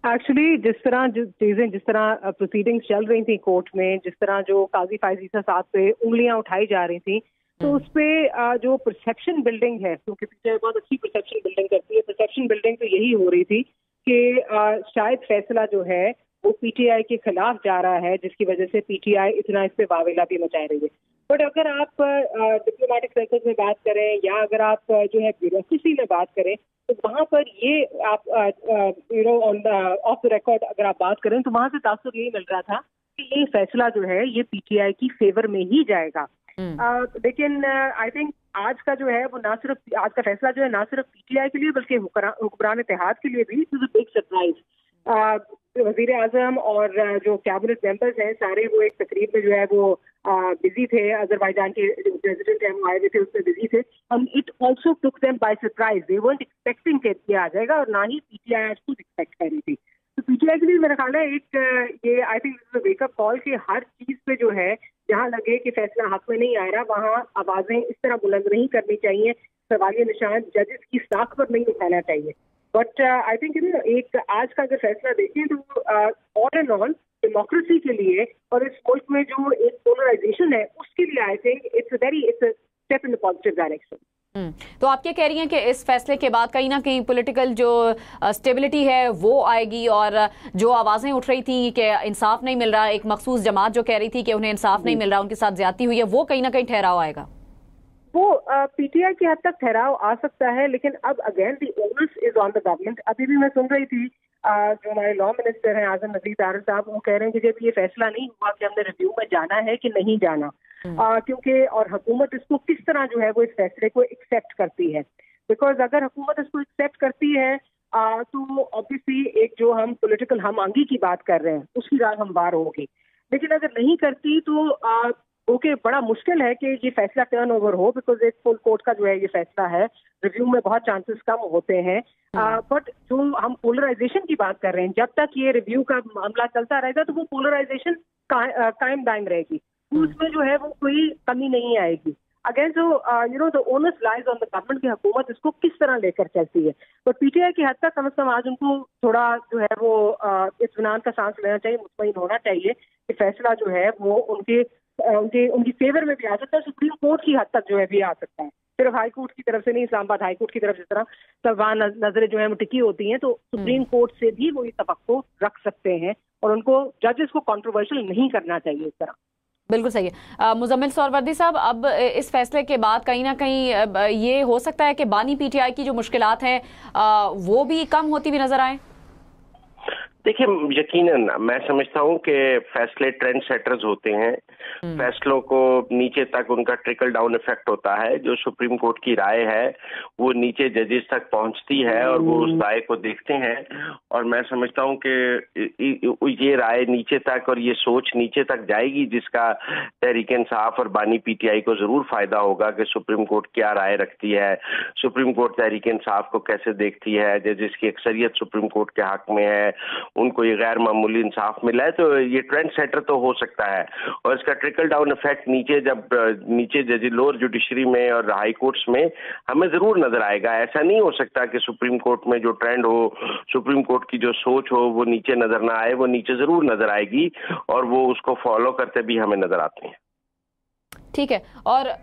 Actually जिस तरह proceedings चल रही थी कोर्ट में, जिस तरह जो काजी फायजीसा साहब पे उंगलियां उठाई जा रही थी, तो उस पे जो परसेप्शन बिल्डिंग है, क्योंकि पीटीआई बहुत अच्छी परसेप्शन बिल्डिंग करती है, परसेप्शन बिल्डिंग तो यही हो रही थी कि शायद फैसला जो है वो पीटीआई के खिलाफ जा रहा है, जिसकी वजह से पीटीआई इतना इस पे वावेला भी मचाए रही है। बट अगर आप डिप्लोमेटिक सर्कल्स में बात करें या अगर आप जो है ब्यूरोक्रेसी में बात करें, तो वहां पर ये आप ऑन ऑफ द रिकॉर्ड अगर आप बात करें तो वहां से तासुर यही मिल रहा था कि ये फैसला जो है ये पीटीआई की फेवर में ही जाएगा। लेकिन आई थिंक आज का जो है वो ना सिर्फ आज का फैसला जो है ना सिर्फ पीटीआई के लिए बल्कि हुक्मरान इत्तेहाद के लिए भी इट बिग सरप्राइज। वजीर आजम और जो कैबिनेट मेंबर्स हैं सारे वो एक तकरीब में जो है वो बिजी थे, अजरबैजान के जो प्रेसिडेंट हैं वो आए हुए थे, उसमें बिजी थे। It also took them by surprise, they weren't expecting कि ये आ जाएगा और ना ही पीटीआई आज खुद एक्सपेक्ट कर रही थी। तो पीटीआई के लिए मेरा ख्याल है एक ये आई थिंक वेकअप कॉल कि हर चीज पे जो है जहाँ लगे कि फैसला हाथ में नहीं आ रहा वहाँ आवाजें इस तरह बुलंद नहीं करनी चाहिए, सवालिया निशान जजेस की साख पर नहीं उठाना चाहिए। बट आई थिंक एक आज का अगर फैसला देखें तो ऑल एंड ऑल डेमोक्रेसी के लिए और इस मुल्क में जो एक पोलराइजेशन है उसके लिए I think it's a step in the positive direction. तो आप क्या कह रही हैं कि इस फैसले के बाद कहीं ना कहीं पॉलिटिकल जो स्टेबिलिटी है वो आएगी और जो आवाजें उठ रही थी कि इंसाफ नहीं मिल रहा, एक मखसूस जमात जो कह रही थी कि उन्हें इंसाफ नहीं मिल रहा, उनके साथ ज्यादती हुई है, वो कहीं ना कहीं ठहराव आएगा? वो पीटीआई की हद तक ठहराव आ सकता है, लेकिन अब again the onus is on the government. अभी भी मैं सुन रही थी जो हमारे लॉ मिनिस्टर हैं आजम नजीर तारड़ साहब, वो कह रहे हैं कि जब ये फैसला नहीं हुआ कि हमने रिव्यू में जाना है कि नहीं जाना, क्योंकि और हुकूमत इसको किस तरह जो है वो इस फैसले को एक्सेप्ट करती है। बिकॉज अगर हुकूमत इसको एक्सेप्ट करती है तो ऑब्वियसली एक जो हम पॉलिटिकल हम आंगी की बात कर रहे हैं उसकी राह हमवार होगी, लेकिन अगर नहीं करती तो ओके बड़ा मुश्किल है कि ये फैसला टर्न ओवर हो, बिकॉज एक फुल कोर्ट का जो है ये फैसला है, रिव्यू में बहुत चांसेस कम होते हैं। बट जो हम पोलराइजेशन की बात कर रहे हैं, जब तक ये रिव्यू का मामला चलता रहेगा तो वो पोलराइजेशन कायम दायम रहेगी, उसमें जो है वो कोई कमी नहीं आएगी। अगेन जो the onus lies on the government की हुकूमत इसको किस तरह लेकर चलती है। तो पीटीआई की हद तक कम से कम आज उनको थोड़ा जो है वो इत्मीनान का सांस लेना चाहिए, मुतमईन होना चाहिए कि फैसला जो है वो उनकी फेवर में भी आ सकता है, सुप्रीम कोर्ट की हद तक जो है भी आ सकता है, सिर्फ हाई कोर्ट की तरफ से नहीं, इस्लामाबाद हाई कोर्ट की तरफ जिस तरह सब वहाँ नजरें जो है वो टिकी होती हैं, तो सुप्रीम कोर्ट से भी वो ये तवक्को रख सकते हैं और उनको जजेस को कंट्रोवर्शियल नहीं करना चाहिए इस तरह। बिल्कुल सही है। मुजम्मिल सोहरावर्दी साहब, अब इस फैसले के बाद कहीं ना कहीं ये हो सकता है कि बानी पीटीआई की जो मुश्किलात हैं वो भी कम होती हुई नजर आए? देखिए, यकीनन मैं समझता हूं कि फैसले ट्रेंड सेटर्स होते हैं, फैसलों को नीचे तक उनका ट्रिकल डाउन इफेक्ट होता है। जो सुप्रीम कोर्ट की राय है वो नीचे जजेस तक पहुंचती है और वो उस राय को देखते हैं, और मैं समझता हूं कि ये राय नीचे तक और ये सोच नीचे तक जाएगी जिसका तहरीक इंसाफ और बानी पीटीआई को जरूर फायदा होगा कि सुप्रीम कोर्ट क्या राय रखती है, सुप्रीम कोर्ट तहरीक इंसाफ को कैसे देखती है, जजेस की अक्सरियत सुप्रीम कोर्ट के हक में है, उनको ये गैर मामूली इंसाफ मिला है, तो ये ट्रेंड सेटर तो हो सकता है। और इसका ट्रिकल डाउन इफेक्ट नीचे जज लोअर जुडिशरी में और हाई कोर्ट्स में हमें जरूर नजर आएगा। ऐसा नहीं हो सकता कि सुप्रीम कोर्ट में जो ट्रेंड हो, सुप्रीम कोर्ट की जो सोच हो वो नीचे नजर ना आए, वो नीचे जरूर नजर आएगी और वो उसको फॉलो करते भी हमें नजर आते हैं। ठीक है। और